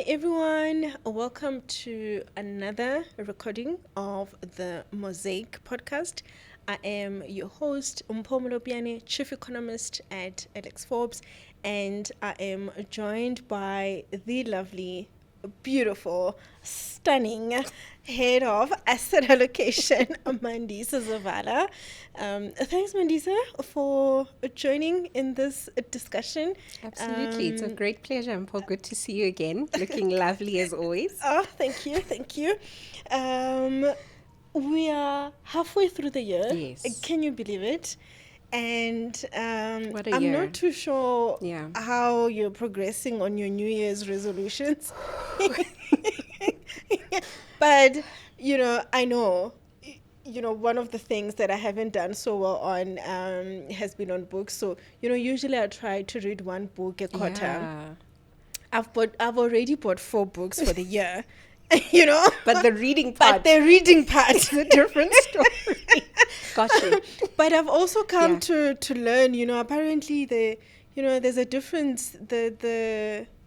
Hi everyone, welcome to another recording of the Mosaic podcast. I am your host, Mpho Piane, Chief Economist at Alexforbes, and I am joined by the lovely, beautiful, stunning head of asset allocation, Mandisa Zavala. Thanks, Mandisa, for joining in this discussion. Absolutely. It's a great pleasure, Mpho. Good to see you again. Looking lovely as always. Oh, thank you, thank you. We are halfway through the year. Yes. Can you believe it? And What a I'm year. not too sure Yeah. how you're progressing on your New Year's resolutions. But, I know, one of the things that I haven't done so well on has been on books. So, usually I try to read one book a quarter. Yeah. I've already bought 4 books for the year, But the reading But part the reading part is a different story. Got you. But I've also come Yeah. to learn, apparently there's a difference.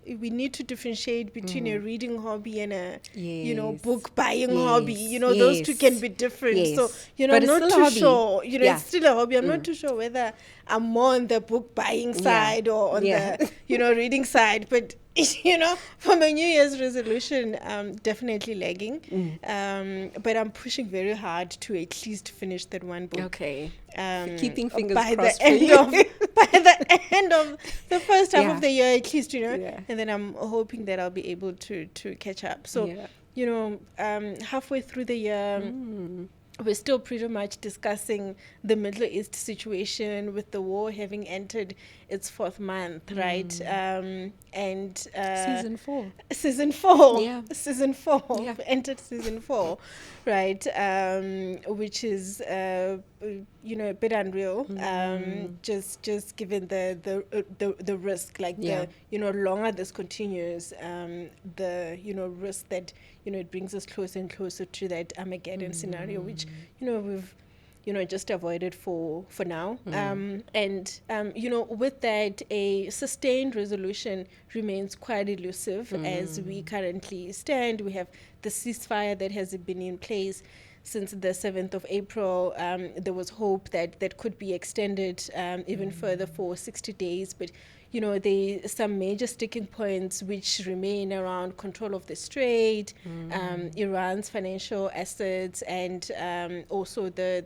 We need to differentiate between a reading hobby and a Yes. book buying Yes. hobby. Those two can be different. So Yes. I'm But it's not still a too hobby. sure. Yeah. It's still a hobby. I'm not too sure whether I'm more on the book buying side or on Yeah. the reading side. But for my New Year's resolution, definitely lagging. But I'm pushing very hard to at least finish that one book. Okay. Keeping fingers by crossed the for end you. of by the end of the first half Yeah. of the year, at least, Yeah. and then I'm hoping that I'll be able to catch up. So, Yeah. halfway through the year. We're still pretty much discussing the Middle East situation with the war having entered its 4th month, right? And Season 4. Season 4. Yeah. Season 4. Yeah. We've entered season 4, right? Which is a bit unreal. Just given the risk, like Yeah. the longer this continues, the risk that it brings us closer and closer to that Armageddon scenario, which we've just avoided for now. And with that, a sustained resolution remains quite elusive as we currently stand. We have the ceasefire that has been in place since the 7th of April. There was hope that that could be extended even further for 60 days, but there are some major sticking points which remain around control of the strait, Iran's financial assets, and also the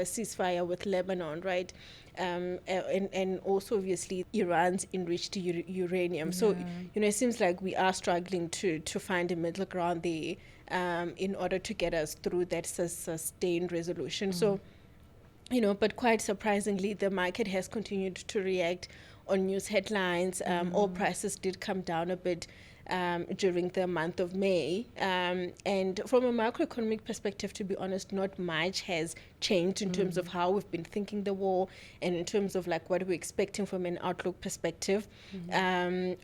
ceasefire with Lebanon, right? And also obviously Iran's enriched uranium. So it seems like we are struggling to find a middle ground there in order to get us through that sustained resolution. So but quite surprisingly, the market has continued to react on news headlines. Oil prices did come down a bit during the month of May. And from a macroeconomic perspective, to be honest, not much has changed in terms of how we've been thinking the war and in terms of like what we're expecting from an outlook perspective.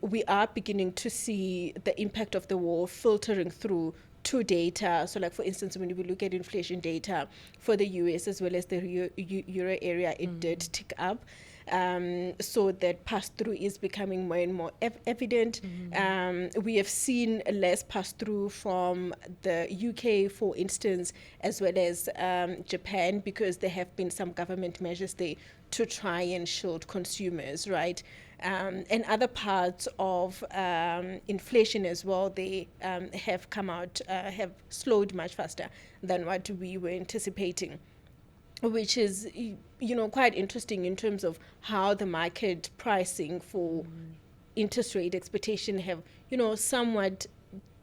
We are beginning to see the impact of the war filtering through to data. So like, for instance, when we look at inflation data for the US as well as the Euro area, it did tick up. So that pass-through is becoming more and more evident. We have seen less pass-through from the UK, for instance, as well as Japan, because there have been some government measures there to try and shield consumers, right? And other parts of inflation as well, they have come out, have slowed much faster than what we were anticipating, which is quite interesting in terms of how the market pricing for interest rate expectation have somewhat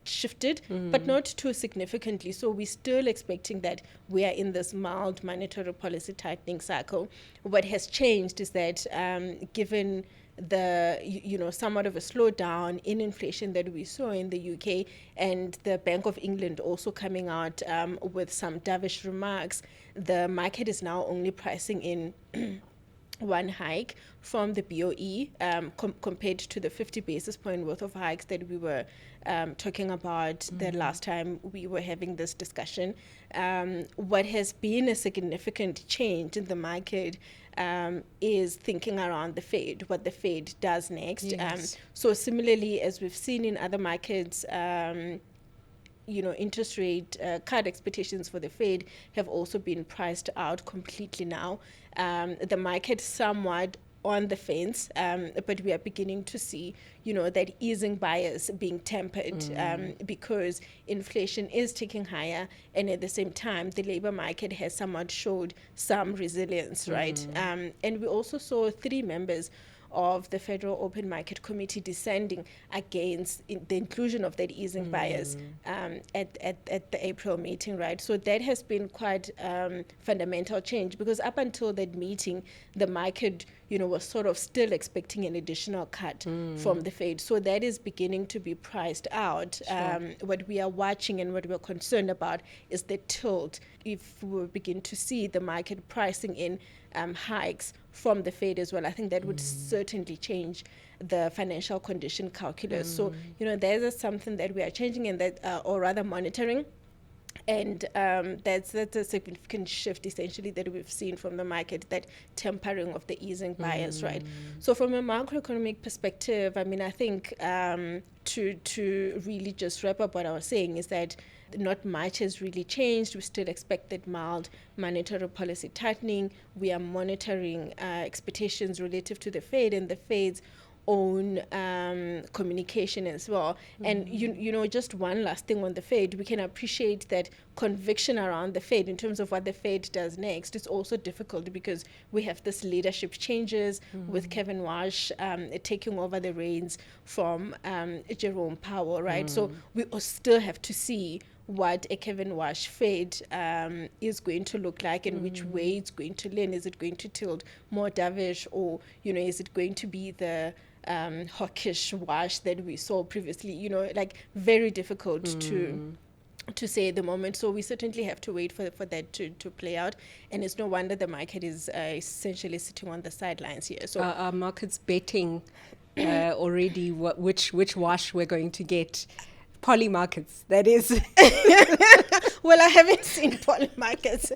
shifted, but not too significantly. So we're still expecting that we are in this mild monetary policy tightening cycle. What has changed is that given the somewhat of a slowdown in inflation that we saw in the UK, and the Bank of England also coming out with some dovish remarks, the market is now only pricing in one hike from the BOE compared to the 50 basis point worth of hikes that we were talking about the last time we were having this discussion. What has been a significant change in the market is thinking around the Fed, what the Fed does next. Yes. So similarly, as we've seen in other markets, interest rate cut expectations for the Fed have also been priced out completely now. The market somewhat on the fence, but we are beginning to see, that easing bias being tempered because inflation is ticking higher, and at the same time, the labor market has somewhat showed some resilience, right? And we also saw 3 members of the Federal Open Market Committee descending against the inclusion of that easing bias at the April meeting, right? So that has been quite fundamental change, because up until that meeting, the market, was sort of still expecting an additional cut from the Fed. So that is beginning to be priced out. Sure. What we are watching and what we're concerned about is the tilt. If we begin to see the market pricing in hikes from the Fed as well, I think that would certainly change the financial condition calculus. So, there's something that we are changing and that, or rather monitoring. And that's a significant shift, essentially, that we've seen from the market, that tempering of the easing bias, right? So from a macroeconomic perspective, I mean, I think to really just wrap up what I was saying is that not much has really changed. We still expect that mild monetary policy tightening. We are monitoring expectations relative to the Fed and the Fed's own communication as well. And just one last thing on the Fed, we can appreciate that conviction around the Fed in terms of what the Fed does next is also difficult, because we have this leadership changes with Kevin Walsh taking over the reins from Jerome Powell, right? So we still have to see what a Kevin Walsh Fed is going to look like, and which way it's going to lean. Is it going to tilt more dovish, or is it going to be the hawkish Walsh that we saw previously? Very difficult to say at the moment. So we certainly have to wait for that to play out, and it's no wonder the market is essentially sitting on the sidelines here. So our market's betting already which wash we're going to get. Poly markets, that is. Well, I haven't seen poly markets,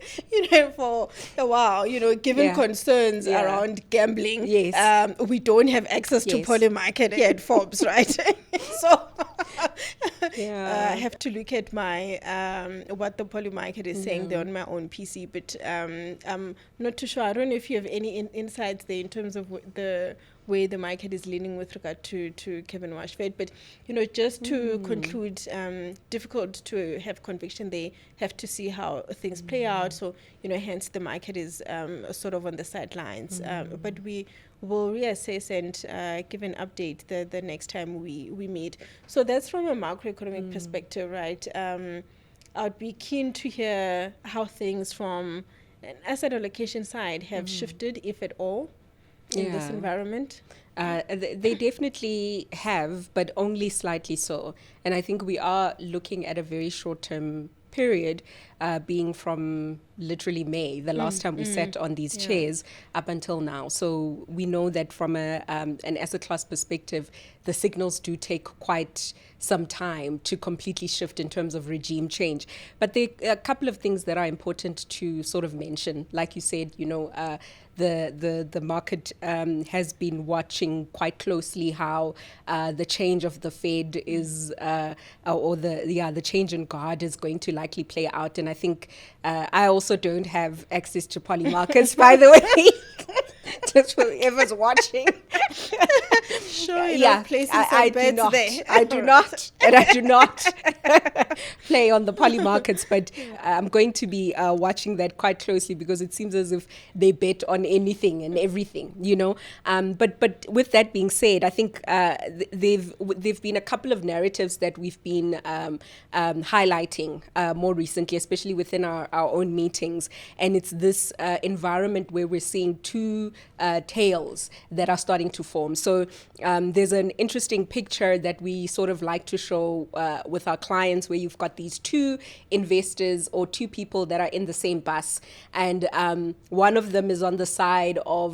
for a while, given concerns around gambling. Yes. We don't have access to poly market here at Forbes, right? So I have to look at my what the poly market is saying there on my own PC, but I'm not too sure. I don't know if you have any insights there in terms of the way the market is leaning with regard to Kevin Walsh Fed. But, just to conclude, difficult to have conviction. They have to see how things play out. So, hence the market is sort of on the sidelines. But we will reassess and give an update the next time we meet. So that's from a macroeconomic perspective, right? I'd be keen to hear how things from an asset allocation side have shifted, if at all, in this environment. They definitely have, but only slightly so. And I think we are looking at a very short-term period, being from literally May, the last time we sat on these chairs, up until now. So we know that from an asset class perspective, the signals do take quite some time to completely shift in terms of regime change. But there are a couple of things that are important to sort of mention. Like you said, the market has been watching quite closely how the change of the Fed is, or the change in guard is going to likely play out. And I think I also don't have access to poly markets, by the way. Just for whoever's watching. Sure, placing some bets there. I do not, and I do not play on the poly markets, but I'm going to be watching that quite closely, because it seems as if they bet on anything and everything, But with that being said, I think there've been a couple of narratives that we've been highlighting more recently, especially within our own meetings, and it's this environment where we're seeing two tails that are starting to form. So there's an interesting picture that we sort of like to show with our clients, where you've got these two investors or two people that are in the same bus, and one of them is on the side of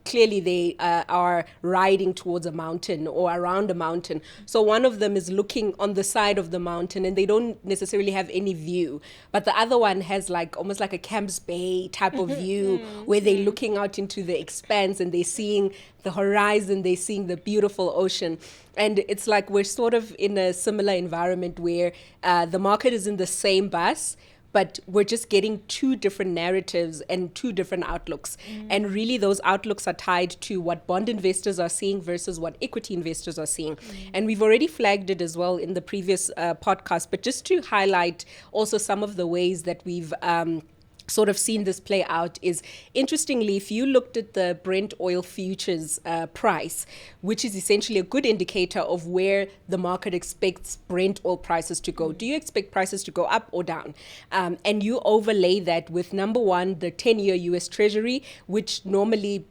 clearly they are riding towards a mountain or around a mountain. So one of them is looking on the side of the mountain and they don't necessarily have any view. But the other one has like almost like a Camps Bay type of view where they're looking out into the expanse and they're seeing the horizon, they're seeing the beautiful ocean. And it's like we're sort of in a similar environment where the market is in the same bus, but we're just getting two different narratives and two different outlooks. And really those outlooks are tied to what bond investors are seeing versus what equity investors are seeing. And we've already flagged it as well in the previous podcast, but just to highlight also some of the ways that we've sort of seen this play out is, interestingly, if you looked at the Brent oil futures price, which is essentially a good indicator of where the market expects Brent oil prices to go. Do you expect prices to go up or down? And you overlay that with, number one, the 10-year US Treasury, which normally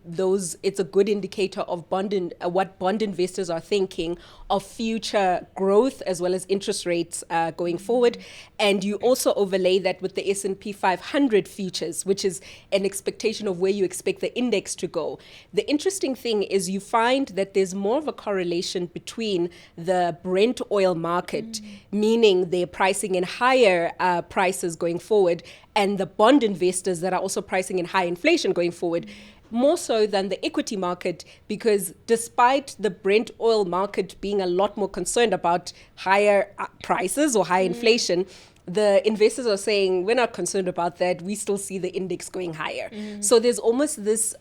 it's a good indicator of what bond investors are thinking of future growth as well as interest rates going forward. And you also overlay that with the S&P 500 futures, which is an expectation of where you expect the index to go. The interesting thing is you find that there's more of a correlation between the Brent oil market, meaning they're pricing in higher prices going forward, and the bond investors that are also pricing in high inflation going forward, more so than the equity market, because despite the Brent oil market being a lot more concerned about higher prices or high inflation, the investors are saying, we're not concerned about that. We still see the index going higher. So there's almost this,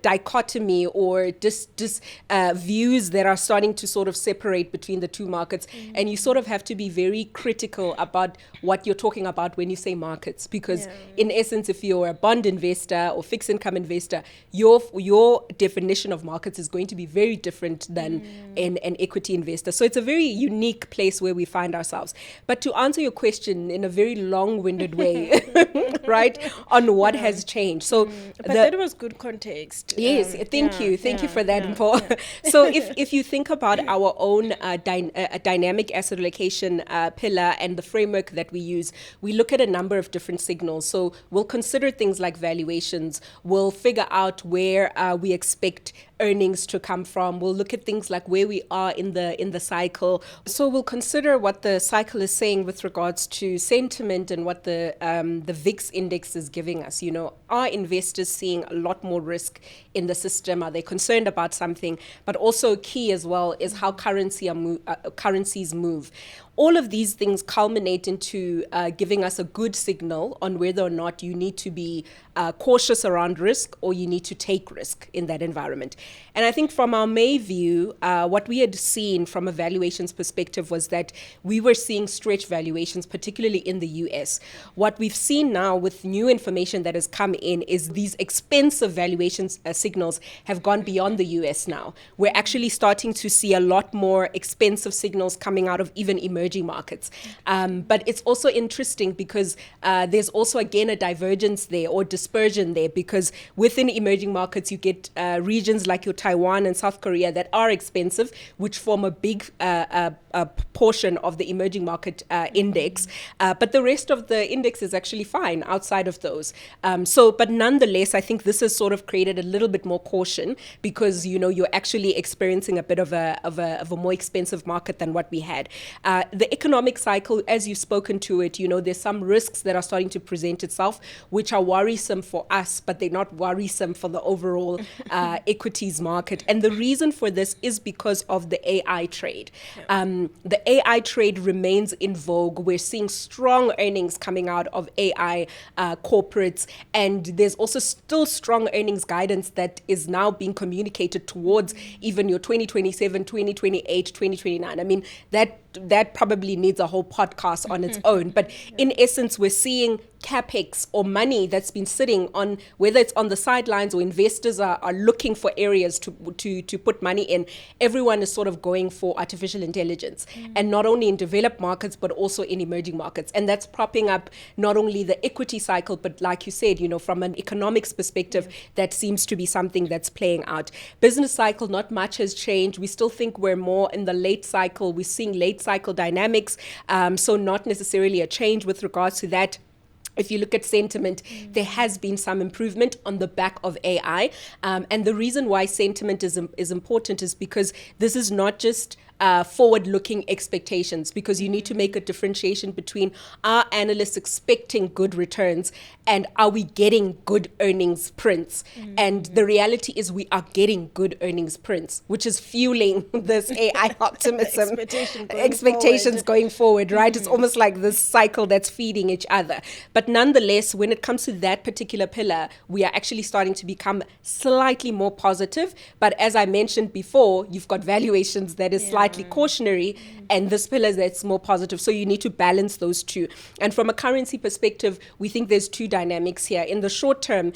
dichotomy or just views that are starting to sort of separate between the two markets. And you sort of have to be very critical about what you're talking about when you say markets, because in essence, if you're a bond investor or fixed income investor, your definition of markets is going to be very different than an equity investor. So it's a very unique place where we find ourselves. But to answer your question in a very long-winded way, right, on what has changed. So, but that was good context. Yes, thank you for that, Paul. So, if you think about our own dynamic asset allocation pillar and the framework that we use, we look at a number of different signals. So, we'll consider things like valuations. We'll figure out where we expect earnings to come from. We'll look at things like where we are in the cycle. So we'll consider what the cycle is saying with regards to sentiment and what the VIX index is giving us. You know, are investors seeing a lot more risk in the system? Are they concerned about something? But also key as well is how currencies move. All of these things culminate into giving us a good signal on whether or not you need to be cautious around risk or you need to take risk in that environment. And I think from our May view, what we had seen from a valuations perspective was that we were seeing stretch valuations, particularly in the US. What we've seen now with new information that has come in is these expensive valuations signals have gone beyond the US now. We're actually starting to see a lot more expensive signals coming out of even emerging markets. But it's also interesting because there's also, again, a divergence there or dispersion there, because within emerging markets, you get regions like your Taiwan and South Korea that are expensive, which form a big portion of the emerging market index. But the rest of the index is actually fine outside of those. But nonetheless, I think this has sort of created a little bit more caution because, you know, you're actually experiencing a bit of a more expensive market than what we had. The economic cycle, as you've spoken to it, you know, there's some risks that are starting to present itself, which are worrisome for us, but they're not worrisome for the overall equities market. And the reason for this is because of the AI trade. The AI trade remains in vogue. We're seeing strong earnings coming out of AI corporates, and there's also still strong earnings guidance that is now being communicated towards even your 2027, 2028, 2029. I mean, that probably needs a whole podcast on its own. But in essence, we're seeing capex or money that's been sitting on, whether it's on the sidelines or investors are looking for areas to put money in, everyone is sort of going for artificial intelligence, and not only in developed markets but also in emerging markets. And that's propping up not only the equity cycle, but like you said, from an economics perspective, that seems to be something that's playing out. Business cycle, not much has changed. We still think we're more in the late cycle. We're seeing late cycle dynamics, so not necessarily a change with regards to that. If you look at sentiment, there has been some improvement on the back of AI. And the reason why sentiment is important is because this is not just forward-looking expectations, because you need to make a differentiation between, are analysts expecting good returns and are we getting good earnings prints? And the reality is we are getting good earnings prints, which is fueling this AI optimism. Expectations going forward, right? It's almost like this cycle that's feeding each other. But nonetheless, when it comes to that particular pillar, we are actually starting to become slightly more positive. But as I mentioned before, you've got valuations that is slightly cautionary, and this pillar that's more positive. So you need to balance those two. And from a currency perspective, we think there's two dynamics here. In the short term,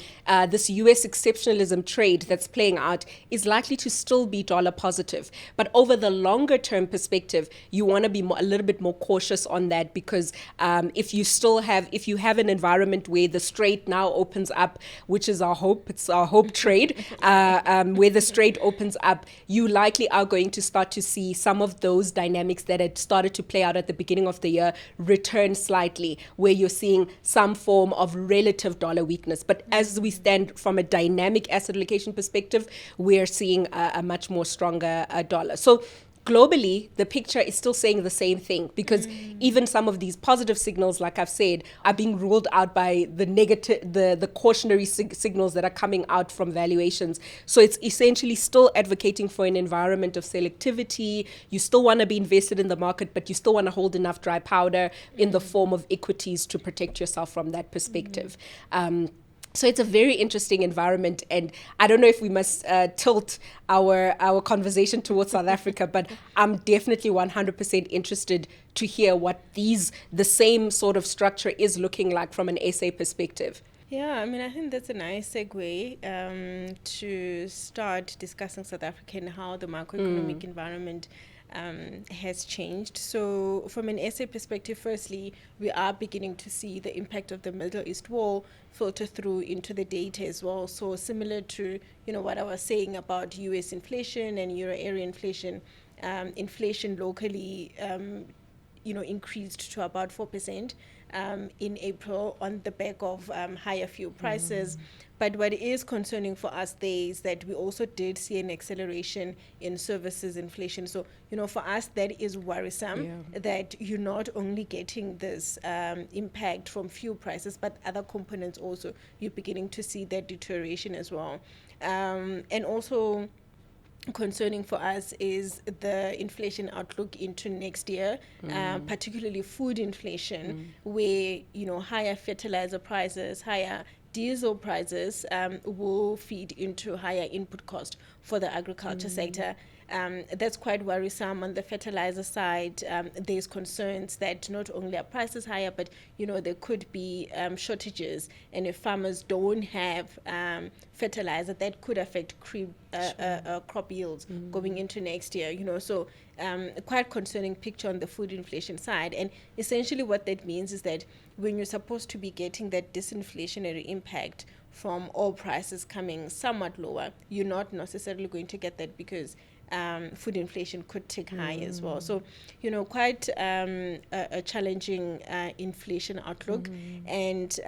this US exceptionalism trade that's playing out is likely to still be dollar positive. But over the longer term perspective, you want to be a little bit more cautious on that, because if you have an environment where the strait now opens up, which is our hope, it's our hope trade, where the strait opens up, you likely are going to start to see some of those dynamics that had started to play out at the beginning of the year return slightly, where you're seeing some form of relative dollar weakness. But as we stand from a dynamic asset allocation perspective, we're seeing a much more stronger dollar. So globally, the picture is still saying the same thing, because even some of these positive signals, like I've said, are being ruled out by the negative, the cautionary signals that are coming out from valuations. So it's essentially still advocating for an environment of selectivity. You still want to be invested in the market, but you still want to hold enough dry powder in the form of equities to protect yourself from that perspective. So it's a very interesting environment, and I don't know if we must tilt our conversation towards South Africa, but I'm definitely 100% interested to hear what the same sort of structure is looking like from an SA perspective. Yeah, I mean, I think that's a nice segue to start discussing South Africa and how the macroeconomic environment has changed. So from an SA perspective, firstly, we are beginning to see the impact of the Middle East war filter through into the data as well. So similar to, what I was saying about US inflation and Euro area inflation, inflation locally, increased to about 4% in April on the back of higher fuel prices. But what is concerning for us there is that we also did see an acceleration in services inflation. So, for us, that is worrisome, that you're not only getting this impact from fuel prices, but other components also, you're beginning to see that deterioration as well. And also concerning for us is the inflation outlook into next year, particularly food inflation, where, higher fertilizer prices, higher diesel prices will feed into higher input cost for the agriculture sector. That's quite worrisome. On the fertilizer side, there's concerns that not only are prices higher, but there could be shortages, and if farmers don't have fertilizer, that could affect crop yields going into next year. So quite concerning picture on the food inflation side. And essentially what that means is that when you're supposed to be getting that disinflationary impact from oil prices coming somewhat lower, you're not necessarily going to get that, because food inflation could tick high as well. So, quite a challenging inflation outlook. And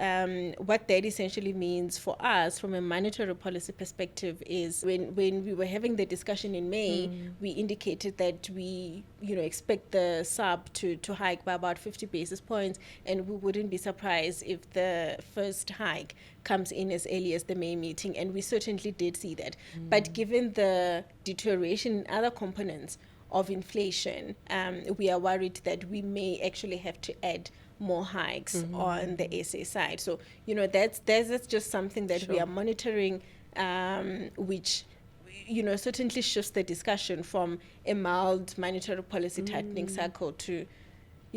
what that essentially means for us from a monetary policy perspective is when we were having the discussion in May, we indicated that we, expect the SARB to hike by about 50 basis points, and we wouldn't be surprised if the first hike comes in as early as the May meeting, and we certainly did see that. But given the deterioration in other components of inflation, we are worried that we may actually have to add more hikes on the SA side. So, that's just something that we are monitoring, which certainly shifts the discussion from a mild monetary policy tightening cycle to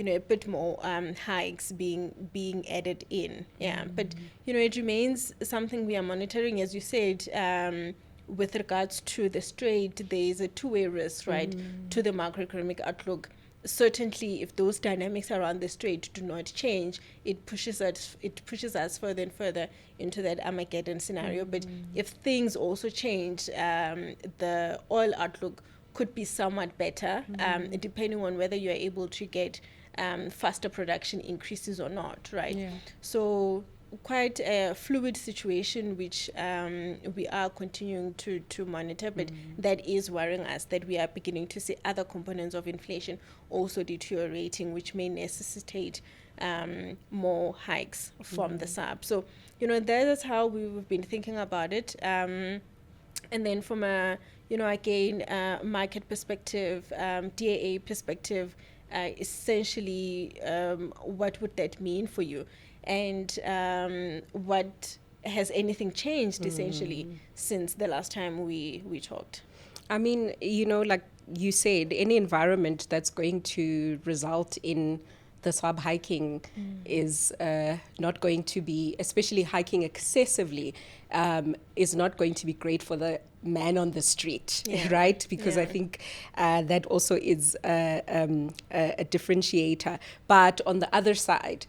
a bit more hikes being added in. Yeah, but it remains something we are monitoring, as you said. With regards to the Strait, there is a two-way risk, right, to the macroeconomic outlook. Certainly, if those dynamics around the Strait do not change, it pushes us further and further into that Armageddon scenario. But if things also change, the oil outlook could be somewhat better, depending on whether you are able to get faster production increases or not, right? Yeah. So quite a fluid situation, which we are continuing to monitor, but that is worrying us, that we are beginning to see other components of inflation also deteriorating, which may necessitate more hikes from the SARB. So, that is how we've been thinking about it. And then from a, again, market perspective, DAA perspective, essentially, what would that mean for you? And what has anything changed essentially since the last time we talked? I mean, like you said, any environment that's going to result in the SARB hiking is not going to be, especially hiking excessively, is not going to be great for the man on the street, right? Because I think that also is a differentiator. But on the other side,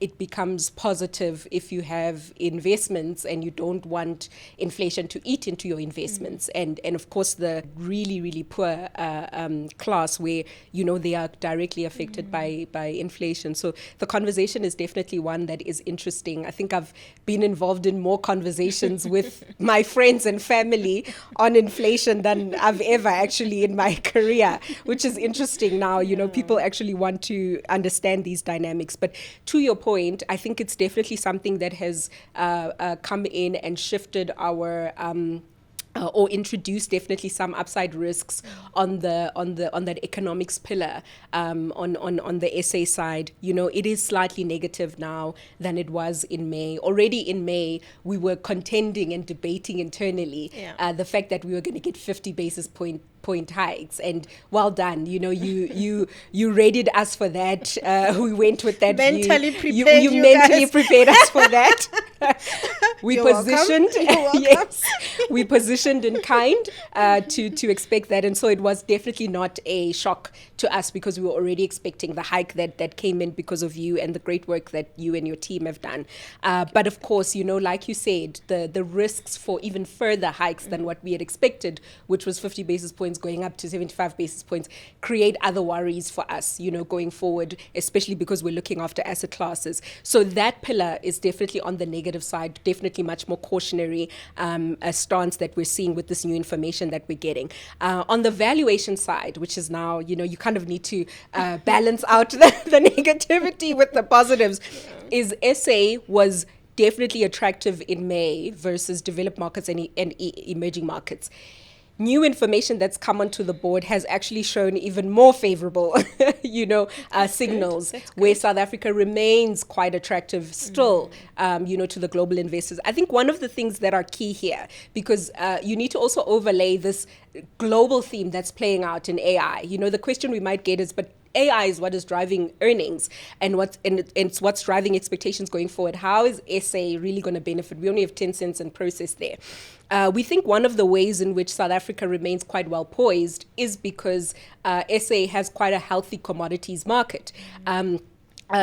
it becomes positive if you have investments and you don't want inflation to eat into your investments. And of course, the really, really poor class where, they are directly affected by inflation. So the conversation is definitely one that is interesting. I think I've been involved in more conversations with my friends and family on inflation than I've ever actually in my career, which is interesting now. People actually want to understand these dynamics. But to your point, I think it's definitely something that has come in and shifted our or introduced definitely some upside risks on that economics pillar. On the SA side, it is slightly negative now than it was in May. Already in May, we were contending and debating internally the fact that we were going to get 50 basis point hikes, and well done. You readied us for that. We went with that mentally view. prepared. You mentally prepared us for that. We You're positioned. Yes, we positioned in kind to expect that, and so it was definitely not a shock to us because we were already expecting the hike that came in because of you and the great work that you and your team have done. But of course, like you said, the risks for even further hikes than what we had expected, which was 50 basis points going up to 75 basis points, create other worries for us, going forward, especially because we're looking after asset classes. So that pillar is definitely on the negative side, definitely much more cautionary a stance that we're seeing with this new information that we're getting. On the valuation side, which is now, you kind of need to balance out the negativity with the positives, is SA was definitely attractive in May versus developed markets and emerging markets. New information that's come onto the board has actually shown even more favorable, signals where South Africa remains quite attractive still, to the global investors. I think one of the things that are key here, because you need to also overlay this global theme that's playing out in AI. The question we might get is, but AI is what is driving earnings and it's what's driving expectations going forward. How is SA really going to benefit? We only have 10 cents in process there. We think one of the ways in which South Africa remains quite well poised is because SA has quite a healthy commodities market.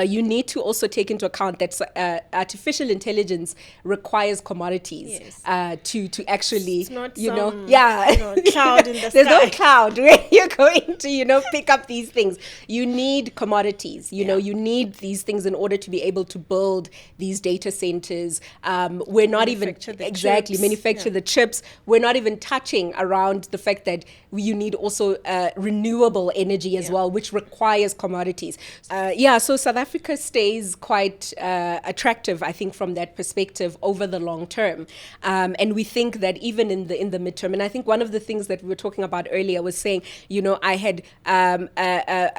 You need to also take into account that artificial intelligence requires commodities to actually, it's not cloud in the There's sky. no cloud where you're going to, pick up these things. You need commodities. You need these things in order to be able to build these data centers. We're not Manufacture the chips. We're not even touching around the fact that you need also renewable energy as well, which requires commodities. So South Africa stays quite attractive, I think, from that perspective over the long term. And we think that even in the midterm, and I think one of the things that we were talking about earlier was saying, I had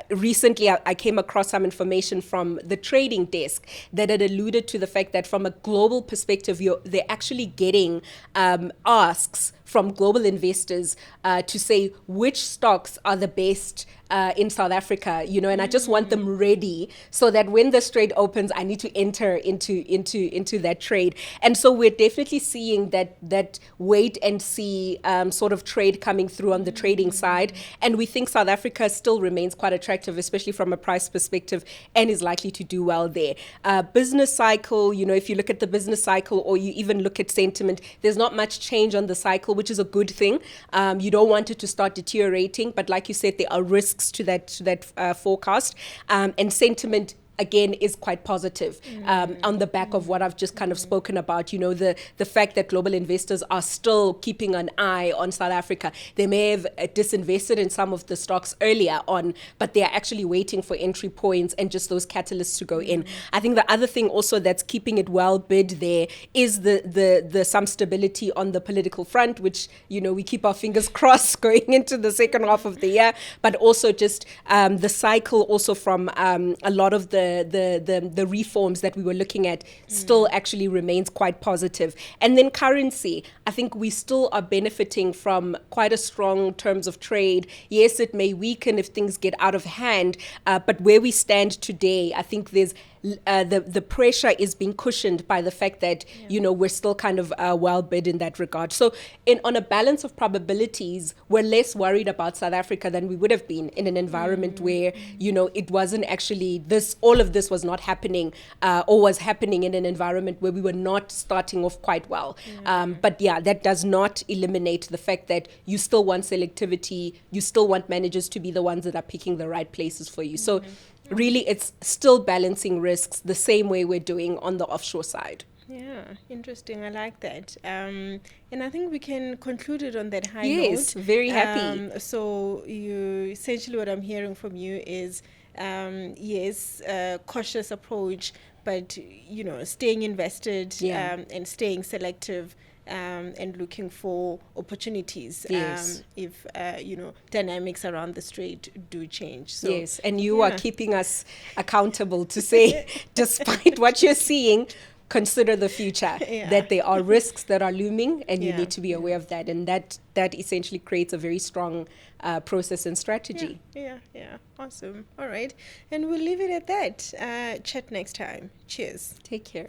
recently I came across some information from the trading desk that had alluded to the fact that from a global perspective, they're actually getting asks from global investors to say which stocks are the best in South Africa, and I just want them ready so that when this trade opens, I need to enter into that trade. And so we're definitely seeing that wait and see sort of trade coming through on the trading side. And we think South Africa still remains quite attractive, especially from a price perspective, and is likely to do well there. Business cycle, if you look at the business cycle or you even look at sentiment, there's not much change on the cycle, which is a good thing. You don't want it to start deteriorating, but like you said, there are risks to that forecast, and sentiment again is quite positive on the back of what I've just kind of spoken about. The fact that global investors are still keeping an eye on South Africa. They may have disinvested in some of the stocks earlier on, but they are actually waiting for entry points and just those catalysts to go in. I think the other thing also that's keeping it well bid there is the some stability on the political front, which we keep our fingers crossed going into the second half of the year, but also just the cycle also from a lot of the reforms that we were looking at still actually remains quite positive. And then currency, I think we still are benefiting from quite a strong terms of trade. Yes, it may weaken if things get out of hand, but where we stand today, I think there's the pressure is being cushioned by the fact that we're still kind of well bid in that regard. So on a balance of probabilities, we're less worried about South Africa than we would have been in an environment where it wasn't actually all of this was not happening, or was happening in an environment where we were not starting off quite well. But that does not eliminate the fact that you still want selectivity, you still want managers to be the ones that are picking the right places for you. So really, it's still balancing risks the same way we're doing on the offshore side. Yeah, interesting. I like that. And I think we can conclude it on that high note. Yes, very happy. So essentially what I'm hearing from you is, cautious approach, but, staying invested and staying selective. And looking for opportunities if dynamics around the strait do change. So, yes, and you are keeping us accountable to say, despite what you're seeing, consider the future, that there are risks that are looming, and you need to be aware of that, and that essentially creates a very strong process and strategy. Yeah, awesome. All right, and we'll leave it at that. Chat next time. Cheers. Take care.